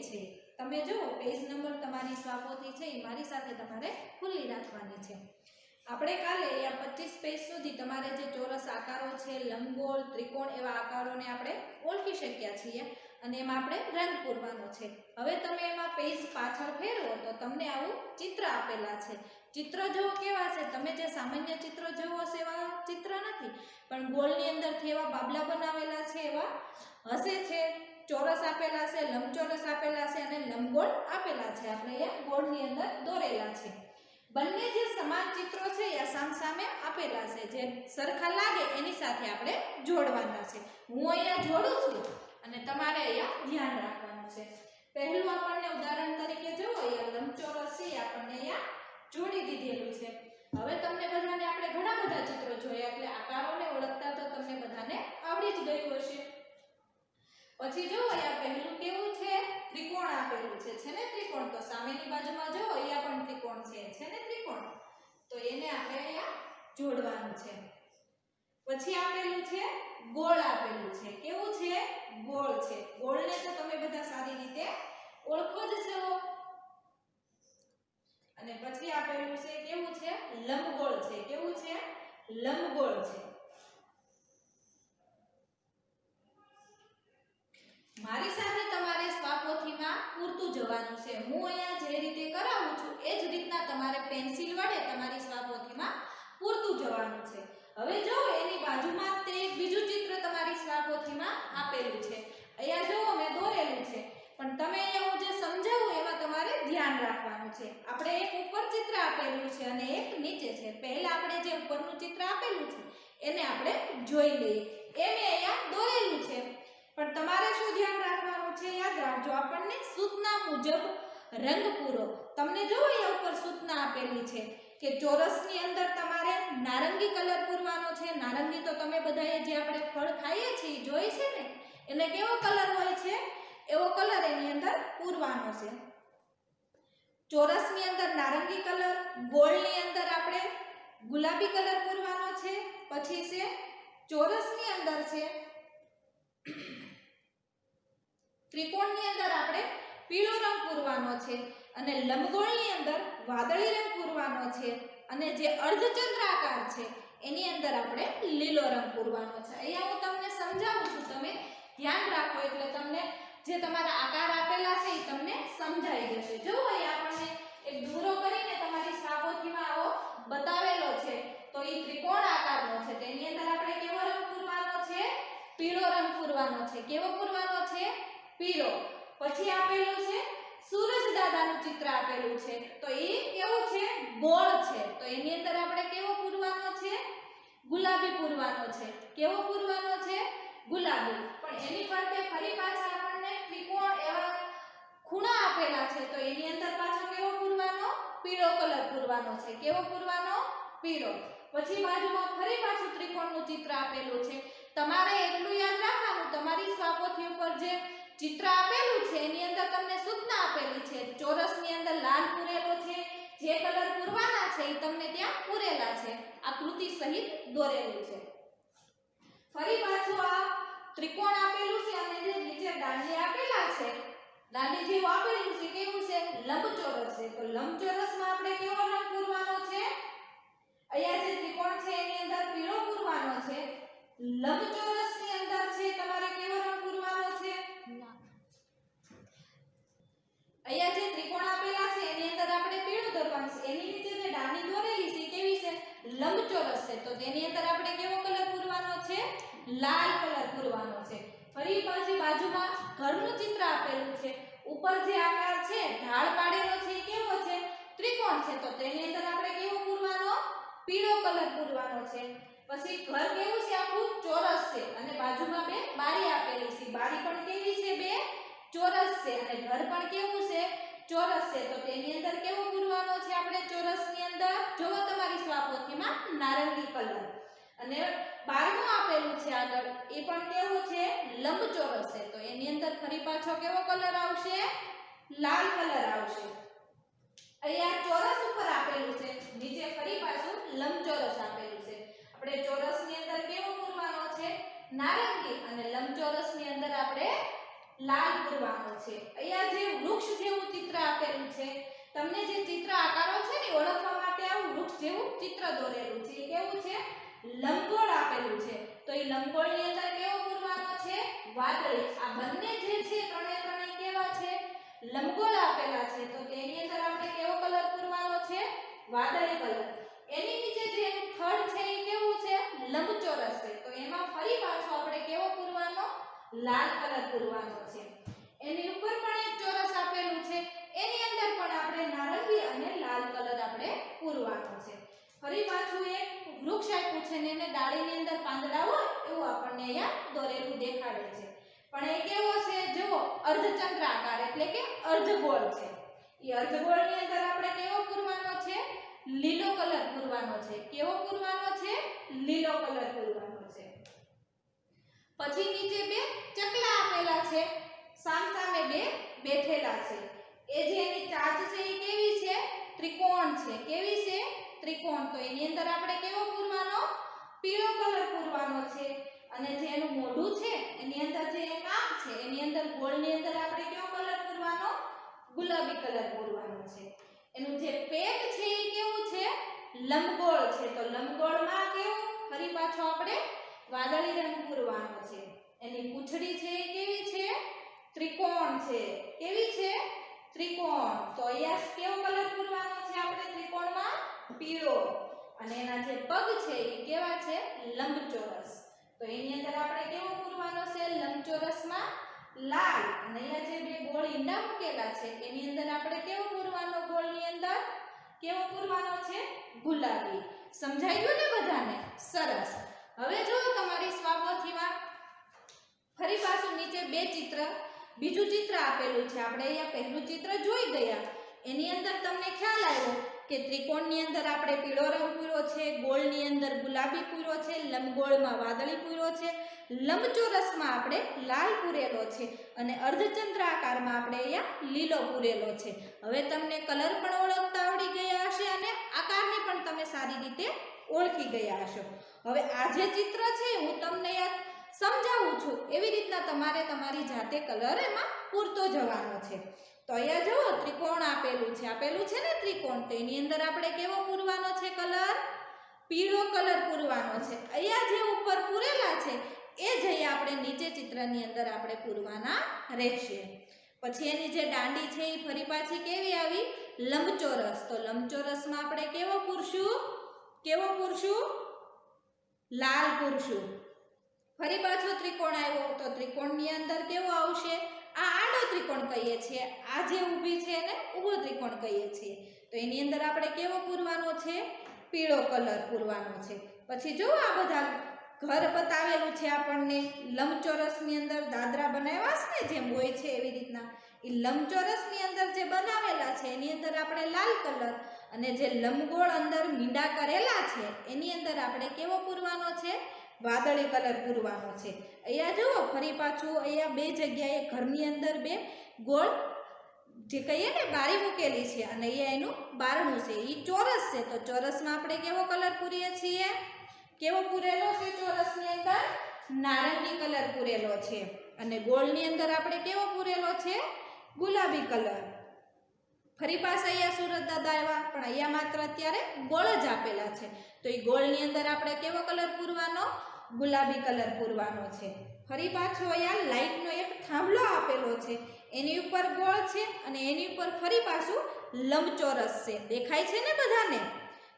છે. તમે જુઓ પેજ નંબર તમારી સ્વાપોથી છે એ મારી સાથે તમારે ખુલ્લી રાખવાની છે. આપણે કાલે આ 25 પેજ સુધી તમારે જે ચોરસ આકારો છે, લંબગોળ, ત્રિકોણ એવા આકારોને આપણે ઓળખી શક્યા છીએ અને એમાં આપણે રંગ પૂરવાનો છે. હવે તમે એમાં પેજ પાછળ ફેરવો તો તમને આવું ચિત્ર આપેલા છે. ચિત્ર જો કેવા છે, તમે જે સામાન્ય ચિત્ર જોવો છે એવા ચિત્ર નથી, પણ ગોળની અંદરથી એવા બાબલા બનાવેલા છે એવા હશે છે. ચોરસ આપેલા છે, લંબચોરસ આપેલા છે અને લંબગોળ આપેલા છે. આપણે એ ગોળની અંદર દોરેલા છે. બંને જે સમાન ચિત્રો છે એ સામસામે આપેલા છે. જે સરખા લાગે એની સાથે આપણે જોડવાના છે. હું અહીંયા જોડું છું અને તમારે અહીંયા ધ્યાન રાખવાનું છે. પહેલું આપણને ઉદાહરણ તરીકે જુઓ, અહીંયા લંબચોરસ છે આપણને અહીંયા જોડી દીધેલું છે. હવે તમને બધાને આપણે ઘણા બધા ચિત્રો જોયા એટલે આકારોને ઓળખતા તો તમને બધાને આવડી જ ગયું હશે. પછી જો અહીંયા પહેલું કેવું છે, ત્રિકોણ આપેલું છે ને ત્રિકોણ. તો સામેની બાજુમાં જો અહીંયા પણ ત્રિકોણ છે ને ત્રિકોણ. તો એને આપણે અહીંયા જોડવાનું છે. પછી આપેલું છે ગોળ આપેલું છે. કેવું છે? ગોળ છે. ગોળને તો તમે બધા સારી રીતે ઓળખો જ છો. અને પછી આપેલું છે કેવું છે? લંબગોળ છે. કેવું છે? લંબગોળ છે. મારી સાથે તમારે સ્વાપોથીમાં પૂરતું જવાનું છે. હું અહીંયા જે રીતે કરાવું છું એ જ રીતના તમારે પેન્સિલ વડે તમારી સ્વાપોથીમાં પૂરતું જવાનું છે. હવે જો એની બાજુમાં તે બીજું ચિત્ર તમારી સ્વાપોથીમાં આપેલું છે. અહીંયા જો મેં દોરેલું છે, પણ તમે અહીંયા હું જે સમજાવું એમાં તમારે ધ્યાન રાખવાનું છે. આપણે એક ઉપર ચિત્ર આપેલું છે અને એક નીચે છે. પહેલા આપણે જે ઉપરનું ચિત્ર આપેલું છે એને આપણે જોઈ લઈએ. એ મેં અહીંયા દોરેલું છે, પણ તમારે શું ધ્યાન રાખવાનું છે? યાદ રાખજો, આપણને સૂચના મુજબ રંગ પૂરો. તમને જો અહીંયા ઉપર સૂચના આપેલી છે કે ચોરસની અંદર તમારે નારંગી કલર પૂરવાનો છે. નારંગી તો તમે બધાએ જે આપણે ફળ ખાઈએ છીએ જોઈ છે ને, એને કેવો કલર હોય છે એવો કલર એની અંદર પૂરવાનો છે. ચોરસની અંદર નારંગી કલર, ગોળની અંદર આપણે ગુલાબી કલર પૂરવાનો છે. પછી છે ચોરસની અંદર છે ત્રિકોણની અંદર આપણે પીળો રંગ પૂરવાનો છે અને લંબગોળની અંદર વાદળી રંગ પૂરવાનો છે અને જે અર્ધચંદ્રાકાર છે એની અંદર આપણે લીલો રંગ પૂરવાનો છે. અહીંયા હું તમને સમજાવું છું, તમે ધ્યાન રાખો એટલે તમને જે તમારા આકાર આપેલા છે એ તમને સમજાઈ જશે. જો અહીંયા આપણને એક દોરો કરીને તમારી સ્વાપોથીમાં આવો બતાવેલો છે, તો એ ત્રિકોણ આકારનો છે. તેની અંદર આપણે કેવો રંગ પૂરવાનો છે? પીળો રંગ પૂરવાનો છે. કેવો પૂરવાનો છે? પીળો. પછી આપેલું છે સૂરજ દાદાનું ચિત્ર આપેલું છે, તો એ કેવું છે? ગોળ છે. તો એની અંદર આપણે કેવો પૂરવાનો છે? ગુલાબી પૂરવાનો છે. કેવો પૂરવાનો છે? ગુલાબી. પણ એની ફરતે ફરી પાછા આપણને ત્રિકોણ એવા ખૂણા આપેલા છે, તો એની અંદર પાછો કેવો પૂરવાનો? પીળો કલર પૂરવાનો છે. કેવો પૂરવાનો? પીળો. પછી બાજુમાં ફરી પાછું ત્રિકોણનું ચિત્ર આપેલું છે. તમારે એટલું યાદ રાખવાનું, તમારી સ્વાપોથી ઉપર જે ચિત્ર આપેલું છે એની અંદર તમને સૂચના આપેલી છે. ચોરસની અંદર લાલ પૂરેલો છે, જે કલર પૂરવાના છે એ તમને ત્યાં પૂરેલા છે, આકૃતિ સહિત દોરેલું છે. ફરી પાછું આ ત્રિકોણ આપેલું છે અને જે નીચે દાંડી આપેલા છે, દાંડી જેવું આપેલું છે, કેવું છે? લંબચોરસ છે. તો લંબચોરસમાં આપણે કેવો રંગ પૂરવાનો છે? અહીંયા જે ત્રિકોણ છે એની અંદર પીળો પૂરવાનો છે. લંબચોરસની અંદર છે તમારે કેવો રંગ પૂરવાનો છે? અહીંયા જે ત્રિકોણ આપેલા છે એની અંદર આપણે પીળો દોરવાનું છે. એની નીચે જે દાંડી દોરેલી છે કેવી છે? લંબચોરસ છે. તો તેની અંદર આપણે કેવો કલર પૂરવાનો છે? લાલ કલર પૂરવાનો છે. ફરી પાછી બાજુમાં ઘરનું ચિત્ર આપેલું છે. ઉપર જે આકાર છે ઢાળ પાડેલો છે એ કેવો છે? ત્રિકોણ છે. તો તેની અંદર આપણે કેવો પૂરવાનો? પીળો કલર પૂરવાનો છે. પછી ઘર કેવું છે? આખું ચોરસ છે અને બાજુમાં બે બારી આપેલી છે. બારી પણ કેવી છે? બે ચોરસ છે અને ઘર પણ કેવું છે? ચોરસ છે. તો તેની અંદર કેવો પૂરવાનો છે આપણે ચોરસની અંદર? જોવો તમારી સ્વાપોથીમાં નારંગી કલર. અને બારનું આપેલું છે આગળ, એ પણ કેવું છે? લંબચોરસ છે. તો એની અંદર ફરી પાછો કેવો કલર આવશે? લાલ કલર આવશે. અહીંયા ચોરસ ઉપર આપેલું છે, નીચે ફરી પાછું લંબચોરસ આપેલું છે. આપણે ચોરસની અંદર કેવો પૂરવાનો છે? નારંગી અને લંબચોરસની અંદર આપણે લાલ પૂરવાનો છે. અહીંયા જે વૃક્ષ જેવું ચિત્ર આપેલું છે, તમને જે ચિત્ર આકારો છે ને ઓળખવા માટે આવું વૃક્ષ જેવું ચિત્ર દોરેલું છે. એ કેવું છે? લંબગોળ આપેલું છે. તો એ લંબગોળની અંદર કેવો પૂરવાનો છે? વાદળી. આ બંને જે છે ત્રણે કેવા છે? લંબગોળ આપેલા છે. તો તેની અંદર આપણે કેવો કલર પૂરવાનો છે? વાદળી કલર. એની નીચે જે એનું થડ છે એ કેવું છે? લંબચોરસ છે. તો એમાં ફરી પાછો આપણે કેવો પૂરવાનો? લાલ કલર પૂરવાનો છે. એની ઉપર પણ એક ચોરસ આપેલું છે. એની અંદર પણ આપણે નારંગી અને લાલ કલર આપણે પૂરવાનો છે. ફરી પાછું એક વૃક્ષ આપ્યું છે ને એને ડાળીની અંદર પાંદડા હોય એવું આપણને અહીંયા દોરેલું દેખાડે છે. પણ એ કેવો છે? જુઓ, અર્ધચંદ્રાકાર એટલે કે અર્ધગોળ છે. એ અર્ધગોળની અંદર આપણે કેવો પૂરવાનો છે? લીલો કલર પૂરવાનો છે. કેવો પૂરવાનો છે? લીલો કલર પૂરવાનો છે. પછી નીચે બે ચકલા આપેલા છે, સામસામે બે બેઠેલા છે. એ જે એની ચાંચ છે એ કેવી છે? ત્રિકોણ છે. કેવી છે? ત્રિકોણ. તો એની અંદર આપણે કેવો પૂરવાનો? પીળો કલર પૂરવાનો છે. અને જે એનું મોઢું છે એની અંદર જે કાપ છે એની અંદર ગોળની અંદર આપણે કેવો કલર પૂરવાનો? ગુલાબી કલર પૂરવાનો છે. એનું જે પેટ છે એ કેવું છે? લંબગોળ છે. તો લંબગોળમાં કેવું? ફરી પાછો આપણે વાદળી રંગ પૂરવાનો છે. એની પૂંછડી છે એ કેવી છે? ત્રિકોણ છે. કેવી છે? ત્રિકોણ. તો અહીંયા કેવો કલર પૂરવાનો છે આપણે ત્રિકોણમાં? પીળો. અને એના જે પગ છે એ કેવા છે? લંબચોરસ. તો એની અંદર આપણે કેવો પૂરવાનો છે? લંબચોરસમાં લાલ. અને અહીંયા જે બે ગોળ ઈંડા મૂકેલા છે એની અંદર આપણે કેવો પૂરવાનો? ગોળની અંદર કેવો પૂરવાનો છે? ગુલાબી. સમજાઈ ગયું ને બધાને? સરસ. હવે જો તમારી સ્વાપોથીમાં ફરી પાછું નીચે બે ચિત્ર, બીજું ચિત્ર આપેલું છે. આપણે અહીંયા પહેલું ચિત્ર જોઈ ગયા. એની અંદર તમને ખ્યાલ આવ્યો કે ત્રિકોણની અંદર આપણે પીળો રંગ પૂર્યો છે, ગોળની અંદર ગુલાબી પૂર્યો છે, લંબગોળમાં વાદળી પૂર્યો છે, લંબચોરસમાં આપણે લાલ પૂરેલો છે અને અર્ધચંદ્રાકારમાં આપણે અહીંયા લીલો પૂરેલો છે. હવે તમને કલર પણ ઓળખતા આવડી ગયા હશે અને આકારને પણ તમે સારી રીતે ઓળખી ગયા હશો. હવે આ જે ચિત્ર છે હું તમને સમજાવું છું એવી રીતના તમારે તમારી જાતે કલર એમાં પૂરતો જવાનો છે. તો અહીંયા જુઓ, ત્રિકોણ આપેલું છે ને ત્રિકોણ. તો એની અંદર આપણે કેવો પૂરવાનો છે કલર? પીળો કલર પૂરવાનો છે. અહીંયા જે ઉપર પૂરેલા છે એ જ આપણે નીચે ચિત્રની અંદર આપણે પૂરવાના રહેશે. પછી એની જે દાંડી છે એ ફરી પાછી કેવી આવી? લંબચોરસ. તો લંબચોરસમાં આપણે કેવો પૂરશું? લાલ પૂરશું. ફરી પાછો ત્રિકોણ આવ્યો તો ત્રિકોણની અંદર કેવો આવશે? આ આડો ત્રિકોણ કહીએ છીએ. આ જે ઊભી છે એને ઊભો ત્રિકોણ કહીએ છીએ. તો એની અંદર આપણે કેવો પૂરવાનો છે? પીળો કલર પૂરવાનો છે. પછી જો આ બધા ઘર બતાવેલું છે આપણને લંબચોરસની અંદર દાદરા બનાવ્યા છે ને જેમ હોય છે એવી રીતના. એ લંબચોરસની અંદર જે બનાવેલા છે એની અંદર આપણે લાલ કલર અને જે લંબગોળ અંદર મીંડા કરેલા છે એની અંદર આપણે કેવો પૂરવાનો છે? વાદળી કલર પૂરવાનો છે. અહીંયા જુઓ, ફરી પાછું અહીંયા બે જગ્યાએ ઘરની અંદર બે ગોળ જે કહીએ ને બારી મૂકેલી છે અને અહીંયા એનું બારણું છે. એ ચોરસ છે. તો ચોરસમાં આપણે કેવો કલર પૂરીએ છીએ? કેવો પૂરેલો છે ચોરસની અંદર? નારંગી કલર પૂરેલો છે. અને ગોળની અંદર આપણે કેવો પૂરેલો છે? ગુલાબી કલર. ફરી પાછા અહીંયા સુરત દાદા આવ્યા પણ અહીંયા માત્ર અત્યારે ગોળ જ આપેલા છે. તો એ ગોળની અંદર આપણે કેવો કલર પૂરવાનો? ગુલાબી કલર પૂરવાનો છે. ફરી પાછો અહીંયા લાઈટનો એક થાંભલો આપેલો છે. એની ઉપર ગોળ છે અને એની ઉપર ફરી પાછું લંબચોરસ છે. દેખાય છે ને બધાને?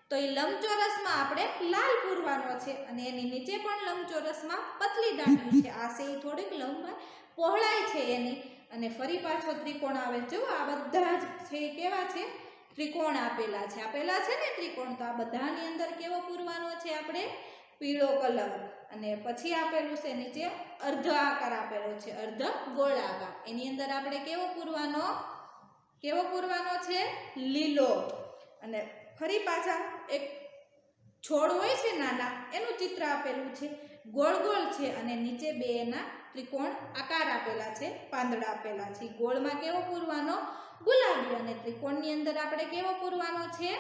તો એ લંબચોરસમાં આપણે લાલ પૂરવાનો છે અને એની નીચે પણ લંબચોરસમાં પતલી દાંડી છે. આ છે એ થોડીક પહોળાઈ છે એની. અને ફરી પાછો ત્રિકોણ આવે. જો આ બધા જ છે એ કેવા છે? ત્રિકોણ આપેલા છે ને ત્રિકોણ. તો આ બધાની અંદર કેવો પૂરવાનો છે આપણે? પીળો કલર. અને પછી આપેલું છે નીચે અર્ધ આકાર આપેલો છે, અર્ધ ગોળાકાર. એની અંદર આપણે કેવો પૂરવાનો છે? લીલો. અને ફરી પાછા એક છોડ હોય છે નાના, એનું ચિત્ર આપેલું છે. ગોળ ગોળ છે અને નીચે બે એના ત્રિકોણ આકાર આપેલા છે, પાંદડા આપેલા છે. ગોળમાં કેવો પૂરવાનો? ગુલાબી. અને ત્રિકોણની અંદર આપણે કેવો પૂરવાનો છે?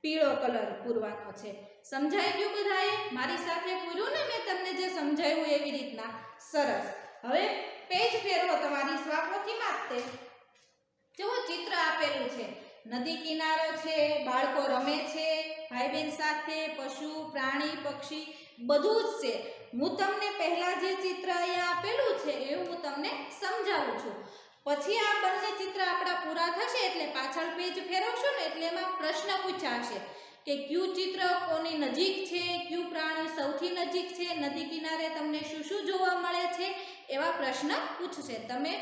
પીળો કલર પૂરવાનો છે. સમજાઈ ગયું બધાએ? મારી સાથે પૂર્યું ને મેં તમને જે સમજાવ્યું એવી રીતના? સરસ. હવે પેજ ફેરવો તમારી સ્વાપોથીમાં જ તે. જુઓ ચિત્ર આપેલું છે, નદી કિનારો છે, બાળકો રમે છે ભાઈ બહેન સાથે, પશુ પ્રાણી પક્ષી બધું જ છે. હું તમને પહેલા જે ચિત્ર અહીંયા આપેલું છે એ હું તમને સમજાવું છું. પછી આ બંને ચિત્ર આપણા પૂરા થશે એટલે પાછળ પેજ ફેરવશું ને એટલે એમાં પ્રશ્ન પૂછાશે કે કયું ચિત્ર કોની નજીક છે, કયું પ્રાણી સૌથી નજીક છે, નદી કિનારે તમને શું શું જોવા મળે છે, એવા પ્રશ્ન પૂછશે. તમે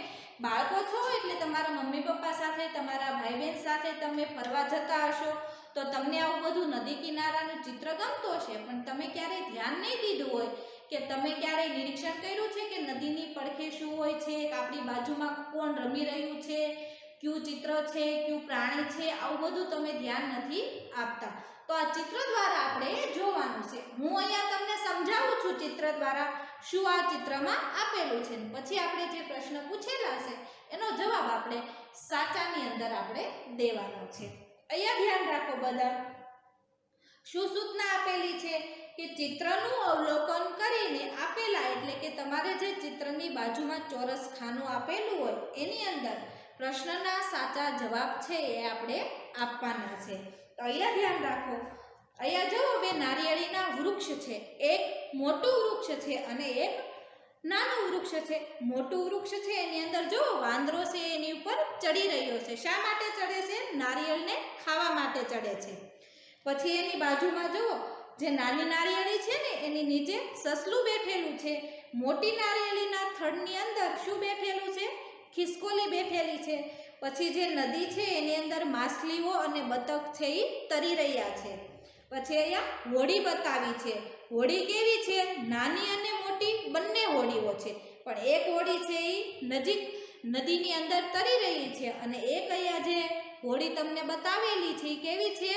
બાળકો છો એટલે તમારા મમ્મી પપ્પા સાથે, તમારા ભાઈ બહેન સાથે તમે ફરવા જતા હશો તો તમને આવું બધું નદી કિનારાનું ચિત્ર ગમતું હશે, પણ તમે ક્યારેય ધ્યાન નહીં દીધું હોય કે તમે ક્યારેય નિરીક્ષણ કર્યું છે કે નદીની પડખે શું હોય છે, કે આપણી બાજુમાં કોણ રમી રહ્યું છે, કયું ચિત્ર છે, કયું પ્રાણી છે, આવું બધું તમે ધ્યાન નથી આપતા. તો આ ચિત્ર દ્વારા આપણે જોવાનું છે. હું અહીંયા તમને સમજાવું છું ચિત્ર દ્વારા શું આ ચિત્રમાં આપેલું છે. પછી આપણે જે પ્રશ્ન પૂછેલા છે એનો જવાબ આપણે સાચાની અંદર આપણે દેવાનો છે. અહીંયા ધ્યાન રાખો બધા. શું સૂચના આપેલી છે કે ચિત્રનું અવલોકન કરીને આપેલા એટલે કે તમારે જે ચિત્રની બાજુમાં ચોરસ ખાનું આપેલું હોય એની અંદર પ્રશ્નના સાચા જવાબ છે એ આપણે આપવાના છે. તો અહીંયા ધ્યાન રાખો. અહીંયા જો બે નારિયેળીના વૃક્ષ છે, એક મોટું વૃક્ષ છે અને એક નાનું વૃક્ષ છે. મોટું વૃક્ષ છે એની અંદર જો વાંદરો છે એની ઉપર ચડી રહ્યો છે. શા માટે ચડે છે? નારિયેળને ખાવા માટે ચડે છે. પછી એની બાજુમાં જો જે નાની નારિયેળી છે ને એની નીચે સસલું બેઠેલું છે. મોટી નારિયેળીના થડની અંદર શું બેઠેલું છે? ખિસકોલી બેઠેલી છે. પછી જે નદી છે એની અંદર માછલીઓ અને બતક છે એ તરી રહ્યા છે. પછી અહીંયા હોડી બતાવી છે. હોડી કેવી છે? નાની અને મોટી બંને હોડીઓ છે, પણ એક હોડી છે એ નજીક નદીની અંદર તરી રહી છે અને એક અહીંયા જે હોડી તમને બતાવેલી છે એ કેવી છે?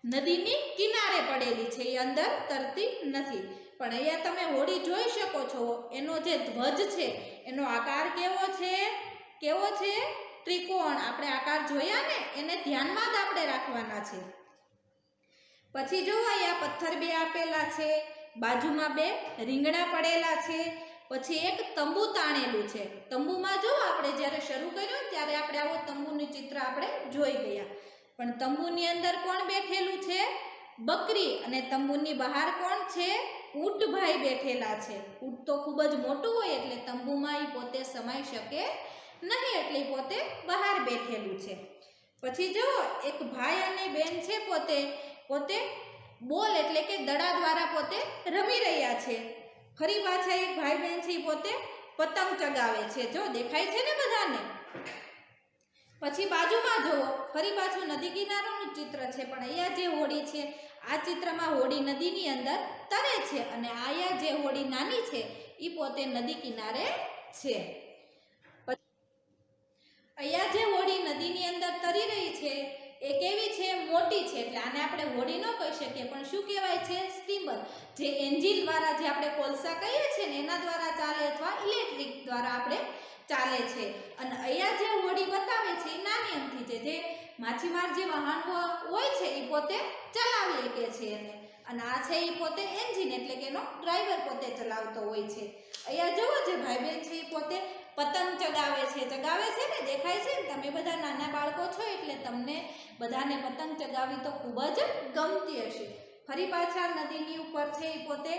નદીની કિનારે પડેલી છે, એ અંદર તરતી નથી. પણ અહીંયા તમે હોડી જોઈ શકો છો, એનો જે ધ્વજ છે એનો આકાર કેવો છે? કેવો છે? ત્રિકોણ. આપણે આકાર જોયા ને એને ધ્યાનમાં જ આપણે રાખવાના છે. પછી જો અહીંયા પથ્થર બે આપેલા છે, બાજુમાં બે રીંગણા પડેલા છે, પછી એક તંબુ તાણેલું છે. તંબુમાં જો આપણે જ્યારે શરૂ કર્યું ત્યારે આપણે આવો તંબુનું ચિત્ર આપણે જોઈ ગયા, પણ તંબુની અંદર કોણ બેઠેલું છે? બકરી. અને તંબુની બહાર કોણ છે? ઊંટભાઈ બેઠેલા છે. ઊંટ તો ખૂબ જ મોટું હોય એટલે તંબુમાં એ પોતે સમાઈ શકે નહીં એટલે પોતે બહાર બેઠેલું છે. પછી જો એક ભાઈ અને બેન છે, પોતે બોલ એટલે કે દડા દ્વારા પોતે રમી રહ્યા છે. ફરી પાછા એક ભાઈ બહેન છે પોતે પતંગ ચગાવે છે. જો દેખાય છે ને બધાને? પછી બાજુમાં જુઓ, ફરી પાછું નદી કિનારાનું ચિત્ર છે, પણ અહીંયા જે હોડી છે આ ચિત્રમાં હોડી નદીની અંદર તરે છે અને અહીંયા જે હોડી નાની છે એ પોતે નદી કિનારે છે. અહીંયા જે હોડી નદીની અંદર તરી રહી છે એ કેવી છે? મોટી છે. એટલે આને આપણે હોડી ન કહી શકીએ, પણ શું કહેવાય છે? સ્ટીમર. જે એન્જિન દ્વારા જે આપણે કોલસા કહીએ છીએ ને એના દ્વારા ચાલે અથવા ઇલેક્ટ્રિક દ્વારા આપણે ચાલે છે. અને અહીંયા જે હોડી બતાવે છે એ નાની અમથી છે, જે માછીમાર જે વાહનો હોય છે એ પોતે ચલાવી શકે છે એને. અને આ છે એ પોતે એન્જિન એટલે કે એનો ડ્રાઈવર પોતે ચલાવતો હોય છે. અહીંયા જુઓ જે ભાઈ બહેન છે એ પોતે પતંગ ચગાવે છે ને? દેખાય છે ને? તમે બધા નાના બાળકો છો એટલે તમને બધાને પતંગ ચગાવી તો ખૂબ જ ગમતી હશે. ફરી પાછા નદીની ઉપર છે એ પોતે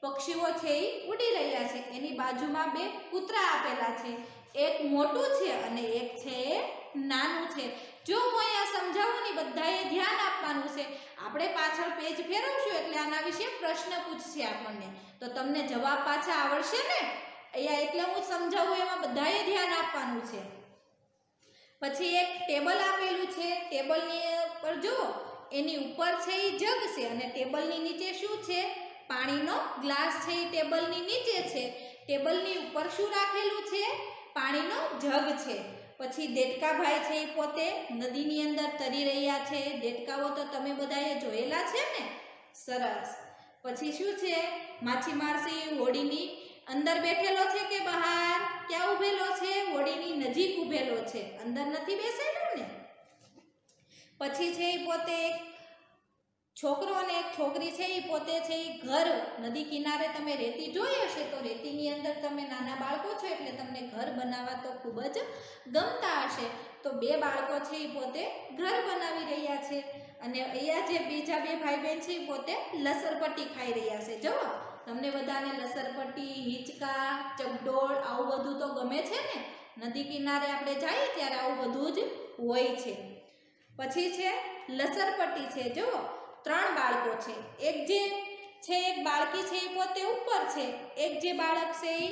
પક્ષીઓ છે એ ઉડી રહ્યા છે. એની બાજુમાં બે કૂતરા આપેલા છે, એક મોટું છે અને એક છે નાનું છે. જો હું અહીંયા સમજાવું ને બધાએ ધ્યાન આપવાનું છે. આપણે પાછળ પેજ ફેરવશું એટલે આના વિશે પ્રશ્ન પૂછશે આપણને, તો તમને જવાબ પાછા આવડશે ને? અહીંયા એટલે હું સમજાવું એમાં બધાએ ધ્યાન આપવાનું છે. પછી એક ટેબલ આપેલું છે. ટેબલની પર જો એની ઉપર છે એ જગ છે અને ટેબલની નીચે શું છે? પાણીનો ગ્લાસ છે એ ટેબલની નીચે છે. ટેબલની ઉપર શું રાખેલું છે? પાણીનો જગ છે. પછી દેડકાભાઈ છે એ પોતે નદીની અંદર તરી રહ્યા છે. દેડકાઓ તો તમે બધાએ જોયેલા છે ને? સરસ. પછી શું છે? માછીમાર છે એ હોડીની અંદર બેઠેલો છે કે બહાર? ક્યાં ઊભેલો છે? હોડીની નજીક ઊભેલો છે, અંદર નથી બેસેલો ને. પછી છે એ પોતે છોકરો અને એક છોકરી છે એ પોતે છે એ ઘર નદી કિનારે તમે રેતી જોઈ હશે તો રેતીની અંદર તમે નાના બાળકો છો એટલે તમને ઘર બનાવવા તો ખૂબ જ ગમતા હશે. તો બે બાળકો છે એ પોતે ઘર બનાવી રહ્યા છે અને અહીંયા જે બીજા બે ભાઈ બહેન છે એ પોતે લસરપટ્ટી ખાઈ રહ્યા છે. જુઓ તમને બધાને લસરપટ્ટી, હિંચકા, ચકડોળ આવું બધું તો ગમે છે ને. નદી કિનારે આપણે જઈએ ત્યારે આવું બધું જ હોય છે. પછી છે લસરપટ્ટી છે. જુઓ 3 બાળકો છે. એક જે છે એક બાળકી છે એ પોતે ઉપર છે, એક જે બાળક છે એ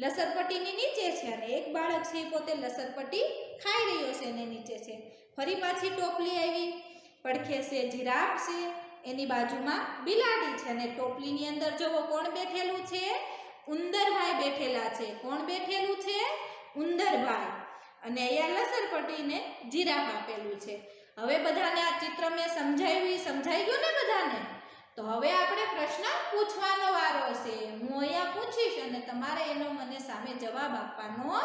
લસરપટ્ટીની નીચે છે અને એક બાળક છે એ પોતે લસરપટ્ટી ખાઈ રહ્યો છે અને નીચે છે. ફરી પાછી ટોપલી આવી, પડખે છે જીરાફ છે, એની બાજુમાં બિલાડી છે અને ટોપલીની અંદર જુઓ કોણ બેઠેલું છે? ઉંદરભાઈ બેઠેલા છે. કોણ બેઠેલું છે? ઉંદરભાઈ. અને અહીંયા લસરપટ્ટીને જીરાફ આપેલું છે. હવે બધાને આ ચિત્ર મેં સમજાઈ ગયું ને બધાને? તો હવે આપણે પ્રશ્ન પૂછવાનો વારો છે. હું અહીંયા પૂછીશ અને તમારે એનો મને સામે જવાબ આપવાનો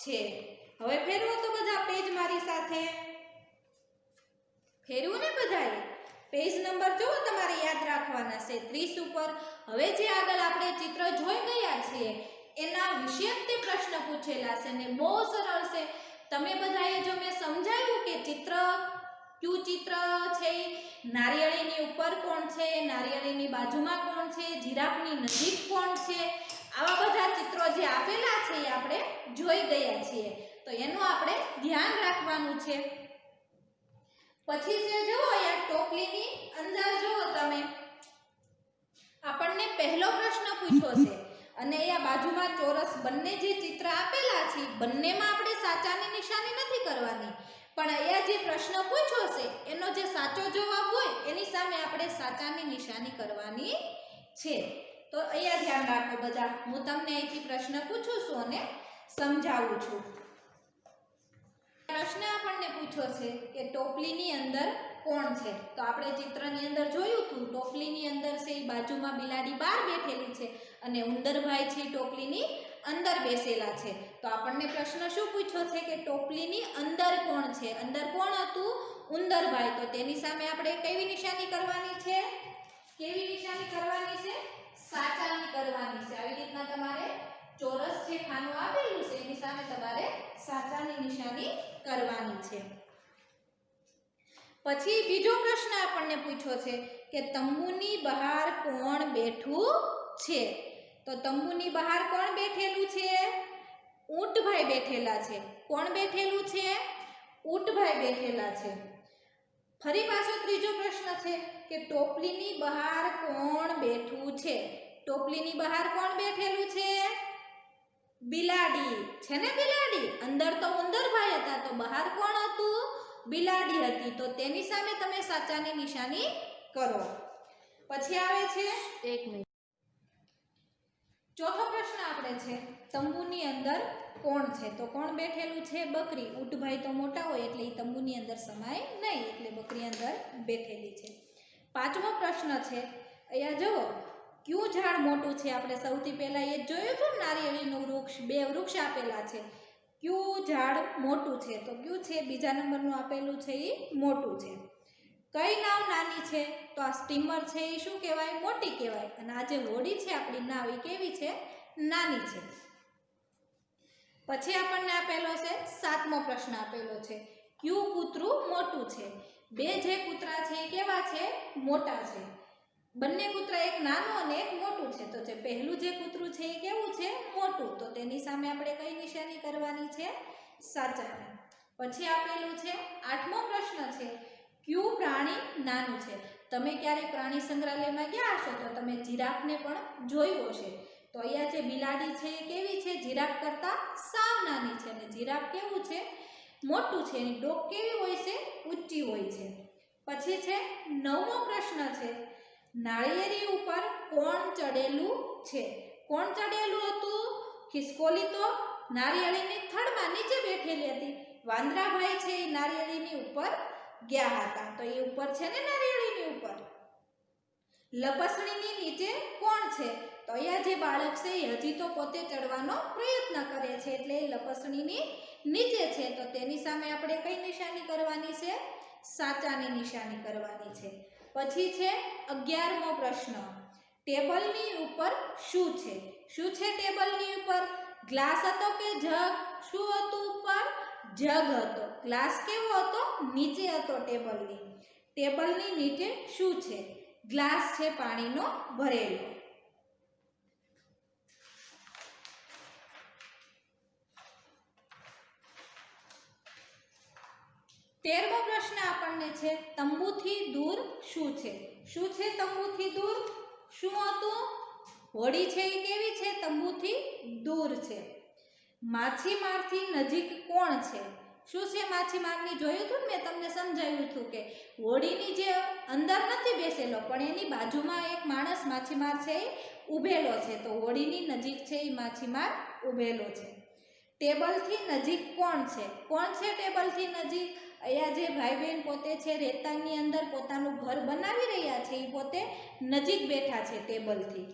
છે. હવે ફેરવો તો બધા પેજ મારી સાથે. ફેરવું ને બધાએ? પેજ નંબર જુઓ તમારે યાદ રાખવાના છે 30 ઉપર. હવે જે આગળ આપણે ચિત્ર જોઈ ગયા છીએ એના વિશે તે પ્રશ્ન પૂછેલા છે ને બહુ સરળ છે. તમે બધાએ જો મેં સમજાવ્યું કે ચિત્ર કયું ચિત્ર છે, નારિયેળીની ઉપર કોણ છે, નારિયેળીની બાજુમાં કોણ છે, જીરાફની નજીક કોણ છે, આવા બધા ચિત્રો જે આપેલા છે એ આપણે જોઈ ગયા છીએ. તો એનું આપણે ધ્યાન રાખવાનું છે. પછી છે જુઓ અહીંયા ટોપલીની અંદર જુઓ તમે આપણને પહેલો પ્રશ્ન પૂછ્યો છે અને અહીંયા બાજુમાં ચોરસ બંને જે ચિત્ર આપેલા છે બંનેમાં આપણે સાચાની નિશાની નથી કરવાની, પણ અહીંયા જે પ્રશ્ન પૂછ્યો છે એનો જે સાચો જવાબ હોય એની સામે આપણે સાચાની નિશાની કરવાની છે. તો અહીંયા ધ્યાન રાખો બધા. હું તમને અહીંથી પ્રશ્ન પૂછું છું અને સમજાવું છું. પ્રશ્ન આપણને પૂછ્યો છે કે ટોપલીની અંદર કોણ છે? તો આપણે ચિત્રની અંદર જોયું હતું ટોપલીની અંદર છે એ બાજુમાં બિલાડી બહાર બેઠેલી છે અને ઉંદરભાઈ છે ટોપલીની અંદર બેસેલા છે. તો આપણને પ્રશ્ન શું પૂછ્યો છે કે ટોપલીની અંદર કોણ છે? અંદર કોણ હતું? ઉંદરભાઈ. તો તેની સામે આપણે કેવી નિશાની કરવાની છે? કેવી નિશાની કરવાની છે? સાચાની કરવાની છે. આવી રીતના તમારે ચોરસ જે ખાનું આપેલું છે એની સામે તમારે સાચાની નિશાની કરવાની છે. પછી બીજો પ્રશ્ન આપણને પૂછ્યો છે કે તંબુની બહાર કોણ બેઠું છે? તો તંબુની બહાર કોણ બેઠેલું છે? ઊંટભાઈ બેઠેલા છે. કોણ બેઠેલું છે? ઊંટભાઈ બેઠેલા છે. ફરી પાછો ત્રીજો પ્રશ્ન છે કે ટોપલીની બહાર કોણ બેઠું છે? ટોપલીની બહાર કોણ બેઠેલું છે? બિલાડી છે ને. બિલાડી. અંદર તો ઉંદરભાઈ હતા તો બહાર કોણ હતું? બિલાડી હતી. તો તેની સામે તમે સાચાની નિશાની કરો. પછી આવે છે 1 મિનિટ. ચોથો પ્રશ્ન આપણે છે તંબુની અંદર કોણ છે? તો કોણ બેઠેલું છે? બકરી. ઊંટભાઈ તો મોટા હોય એટલે એ તંબુની અંદર સમાય નહીં એટલે બકરી અંદર બેઠેલી છે. પાંચમો પ્રશ્ન છે અહીંયા જુઓ કયું ઝાડ મોટું છે? આપણે સૌથી પહેલા એ જોયું હતું નારિયેળીનું વૃક્ષ. 2 વૃક્ષ આપેલા છે. કયું ઝાડ મોટું છે? તો કયું છે? બીજા નંબરનું આપેલું છે એ મોટું છે. કઈ નાવ નાની છે? તો આ સ્ટીમર છે એ શું કહેવાય? મોટી કહેવાય. અને આ જે હોડી છે આપણી નાવ એ કેવી છે? નાની છે. પછી આપણને આપેલો છે 7મો પ્રશ્ન આપેલો છે કયું કૂતરું મોટું છે? 2 જે કૂતરા છે એ કેવા છે? મોટા છે. બંને કૂતરા એક નાનું અને એક મોટું છે. તો જે પહેલું જે કૂતરું છે એ કેવું છે? મોટું. તો તેની સામે આપણે કઈ નિશાની કરવાની છે? સાચાની. પછી આપેલું છે 8મો પ્રશ્ન છે કયું પ્રાણી નાનું છે? તમે ક્યારેક પ્રાણી સંગ્રહાલયમાં ગયા હશો તો તમે જીરાફને પણ જોયું હશે. તો અહીંયા જે બિલાડી છે એ કેવી છે? જીરાફ કરતાં સાવ નાની છે અને જીરાફ કેવું છે? મોટું છે. એની ડોક કેવી હોય છે? ઊંચી હોય છે. પછી છે 9મો પ્રશ્ન છે નાળિયેરી ઉપર કોણ ચડેલું છે? કોણ ચડેલું હતું? ખિસકોલી તો નારિયેળીની થડમાં નીચે બેઠેલી હતી. વાંદરાભાઈ છે એ નારિયેળીની ઉપર ગયા હતા. તો એ ઉપર છે ને નારિયેળીની ઉપર. લપસણીની નીચે કોણ છે? તો અહીંયા જે બાળક છે એ હજી તો પોતે ચડવાનો પ્રયત્ન કરે છે એટલે એ લપસણીની નીચે છે. તો તેની સામે આપણે કઈ નિશાની કરવાની છે? સાચાની નિશાની કરવાની છે. પછી છે 11મો પ્રશ્ન, ટેબલની ઉપર શું છે? શું છે ટેબલની ઉપર? ગ્લાસ હતો કે જગ? શું હતું ઉપર? જગ હતો. ગ્લાસ કેવો હતો? નીચે હતો ટેબલની. ટેબલની નીચે શું છે? ગ્લાસ છે પાણીનો ભરેલો. તેરમો પ્રશ્ન આપણને છે તંબુથી દૂર શું છે? શું છે તંબુથી દૂર? શું હતું? હોડી છે એ કેવી છે? તંબુથી દૂર છે. માછીમારથી નજીક કોણ છે? શું છે માછીમારની? જોયું હતું મેં તમને સમજાવ્યું હતું કે હોડીની જે અંદર નથી બેસેલો પણ એની બાજુમાં એક માણસ માછીમાર છે એ ઊભેલો છે, તો હોડીની નજીક છે એ માછીમાર ઊભેલો છે. ટેબલથી નજીક કોણ છે? કોણ છે ટેબલથી નજીક? અહીંયા જે ભાઈ બહેન પોતે છે રેતાની અંદર પોતાનું ઘર બનાવી રહ્યા છે એ પોતે નજીક બેઠા છે ટેબલથી.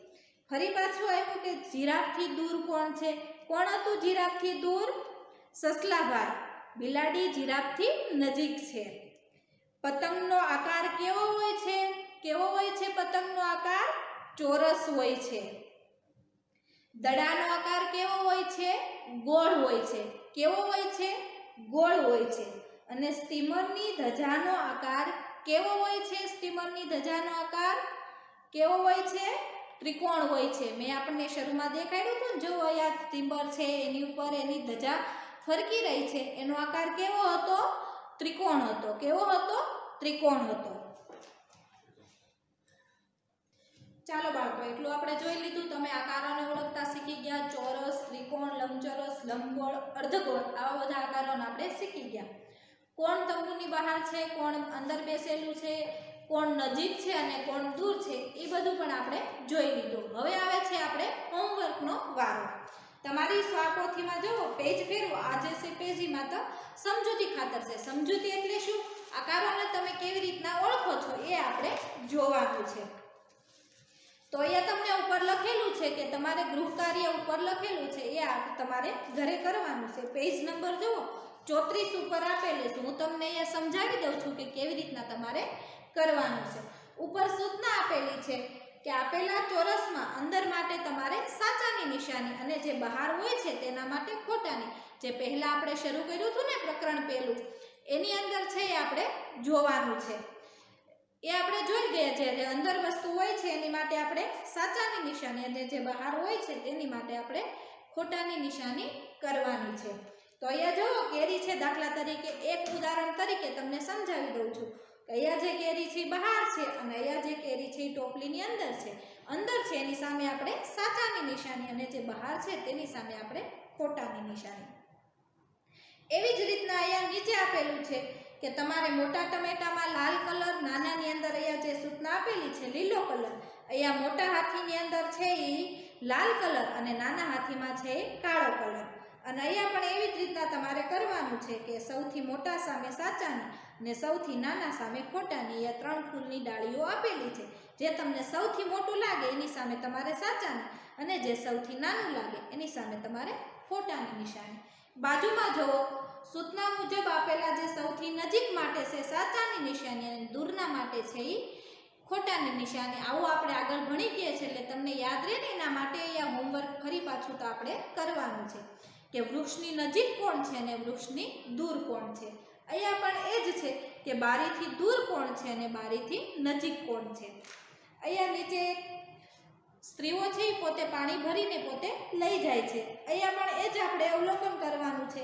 ફરી પાછું આવ્યું કે જીરાફથી દૂર કોણ છે? કોણ હતું જીરાફથી દૂર? સસલાભાઈ. બિલાડી જીરાફથી નજીક છે. પતંગનો આકાર કેવો હોય છે? કેવો હોય છે પતંગનો આકાર? ચોરસ હોય છે. દડાનો આકાર કેવો હોય છે? ગોળ હોય છે. કેવો હોય છે? ગોળ હોય છે. અને સ્ટીમરની ધજાનો આકાર કેવો હોય છે? સ્ટીમરની ધજાનો આકાર કેવો હોય છે? ત્રિકોણ હોય છે. મેં આપણને શરૂમાં દેખાડ્યું હતું ને, જો અહીંયા સ્ટીમર છે એની ઉપર એની ધજા ફરકી રહી છે, એનો આકાર કેવો હતો? ત્રિકોણ હતો. કેવો હતો? ત્રિકોણ હતો. ચાલો બાળકો, એટલું આપણે જોઈ લીધું. તમે આકારોને ઓળખતા શીખી ગયા. ચોરસ, ત્રિકોણ, લંબચોરસ, લંબગોળ, અર્ધગોળ, આવા બધા આકારોને આપણે શીખી ગયા. કોણ તંબુની બહાર છે, કોણ અંદર બેસેલું છે, કોણ નજીક છે અને કોણ દૂર છે, એ બધું પણ આપણે જોઈ લીધું. હવે આવે છે આપણે હોમવર્કનો વારો. તમારી સ્વાપોથીમાં જુઓ, પેજ ફેરવો. આ જે છે પેજીમાં તો સમજૂતી ખાતર છે. સમજૂતી એટલે શું? આકારોને તમે કેવી રીતના ઓળખો છો એ આપણે જોવાનું છે. તો અહીંયા તમને ઉપર લખેલું છે કે તમારે ગૃહ કાર્ય ઉપર લખેલું છે એ તમારે ઘરે કરવાનું છે. પેજ નંબર જુઓ 34 ઉપર આપેલું છે. હું તમને અહીંયા સમજાવી દઉં છું કે કેવી રીતના તમારે કરવાનું છે. ઉપર સૂચના આપેલી છે કે આપેલા ચોરસમાં અંદર માટે તમારે સાચાની નિશાની અને જે બહાર હોય છે તેના માટે ખોટાની. જે પહેલા આપણે શરૂ કર્યું હતું ને પ્રકરણ પહેલું, એની અંદર છે એ આપણે જોવાનું છે. એ આપણે જોઈ ગયા છે. જે અંદર વસ્તુ હોય છે એની માટે આપણે સાચાની નિશાની અને જે બહાર હોય છે તેની માટે આપણે ખોટાની નિશાની કરવાની છે. તો અહીંયા જુઓ કેરી છે, દાખલા તરીકે એક ઉદાહરણ તરીકે તમને સમજાવી દઉં છું. અહીંયા જે કેરી છે બહાર છે અને અહીંયા જે કેરી છે એ ટોપલીની અંદર છે. અંદર છે એની સામે આપણે સાચાની નિશાની અને જે બહાર છે તેની સામે આપણે ખોટાની નિશાની. એવી જ રીતના અહીંયા નીચે આપેલું છે કે તમારે મોટા ટમેટામાં લાલ કલર, નાનાની અંદર અહીંયા જે સૂચના આપેલી છે લીલો કલર. અહીંયા મોટા હાથીની અંદર છે એ લાલ કલર અને નાના હાથીમાં છે એ કાળો કલર. અને અહીંયા પણ એવી જ રીતના તમારે કરવાનું છે કે સૌથી મોટા સામે સાચાની અને સૌથી નાના સામે ખોટાની. અહીંયા 3 ફૂલની ડાળીઓ આપેલી છે. જે તમને સૌથી મોટું લાગે એની સામે તમારે સાચાની અને જે સૌથી નાનું લાગે એની સામે તમારે ખોટાની નિશાની. બાજુમાં જુઓ, સૂચના મુજબ આપેલા જે સૌથી નજીક માટે છે સાચાની નિશાની અને દૂરના માટે છે એ ખોટાની નિશાની. આવું આપણે આગળ ભણી ગયા છે એટલે તમને યાદ રહે ને એના માટે અહીંયા હોમવર્ક ફરી પાછું તો આપણે કરવાનું છે કે વૃક્ષની નજીક કોણ છે અને વૃક્ષની દૂર કોણ છે. અહીંયા પણ એ જ છે કે બારીથી દૂર કોણ છે અને બારીથી નજીક કોણ છે. અહીંયા નીચે સ્ત્રીઓ છે એ પોતે પાણી ભરીને પોતે લઈ જાય છે. અહીંયા પણ એ જ આપણે અવલોકન કરવાનું છે.